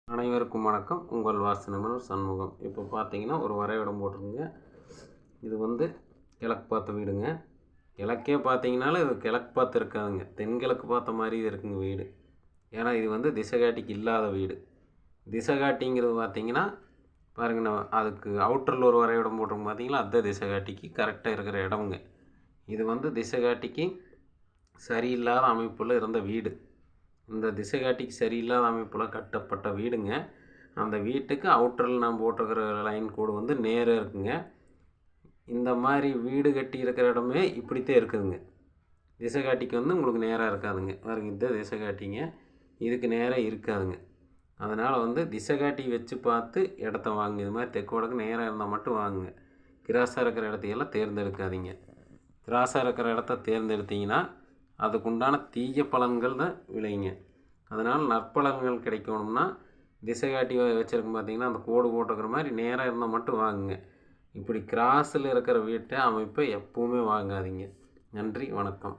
அனைவருக்கும் வணக்கம். உங்கள் வாஸ்து நிபுணர் சண்முகம். இப்போ பார்த்தீங்கன்னா ஒரு வரைபடம் போட்டிருக்குங்க. இது வந்து கிழக்கு பார்த்த வீடுங்க. கிழக்கே பார்த்தீங்கனாலும் இது கிழக்கு பார்த்து இருக்காதுங்க, தென்கிழக்கு பார்த்த மாதிரி இருக்குங்க வீடு. ஏன்னா இது வந்து திசைகாட்டிக்கு இல்லாத வீடு. திசைகாட்டிங்கிறது பார்த்தீங்கன்னா பாருங்க, நான் அதுக்கு அவுட்டரில் ஒரு வரைபடம் போட்டிருக்கோம் பார்த்தீங்களா, அதுதான் திசைகாட்டிக்கு கரெக்டாக இருக்கிற இடமுங்க. இது வந்து திசைகாட்டிக்கு சரியில்லாத அமைப்பில் இருந்த வீடு. இந்த திசைகாட்டிக்கு சரியில்லாத அமைப்பில் கட்டப்பட்ட வீடுங்க. அந்த வீட்டுக்கு அவுட்டரில் நான் போட்டிருக்கிற லைன் கோடு வந்து நேராக இருக்குங்க. இந்த மாதிரி வீடு கட்டி இருக்கிற இடமே இப்படித்தான் இருக்குதுங்க. திசைகாட்டிக்கு வந்து உங்களுக்கு நேராக இருக்காதுங்க. பாருங்க, இந்த திசைகாட்டிங்க இதுக்கு நேராக இருக்காதுங்க. அதனால் வந்து திசைகாட்டி வச்சு பார்த்து இடத்த வாங்குங்க. இது மாதிரி தெற்கு வடக்கு நேராக இருந்தால் மட்டும் வாங்குங்க. கிராஸாக இருக்கிற இடத்தையெல்லாம் தேர்ந்தெடுக்காதீங்க. கிராஸாக இருக்கிற இடத்த தேர்ந்தெடுத்தீங்கன்னா அதுக்குண்டான தீய பலன்கள் தான் விளையுங்க. அதனால் நற்பலன்கள் கிடைக்கணும்னா திசைகாட்டி வச்சுருக்கும் பார்த்தீங்கன்னா, அந்த கோடு போட்டுக்கிற மாதிரி நேராக இருந்தால் மட்டும் வாங்குங்க. இப்படி கிராஸில் இருக்கிற வீட்டை அமைப்பை எப்போவுமே வாங்காதீங்க. நன்றி, வணக்கம்.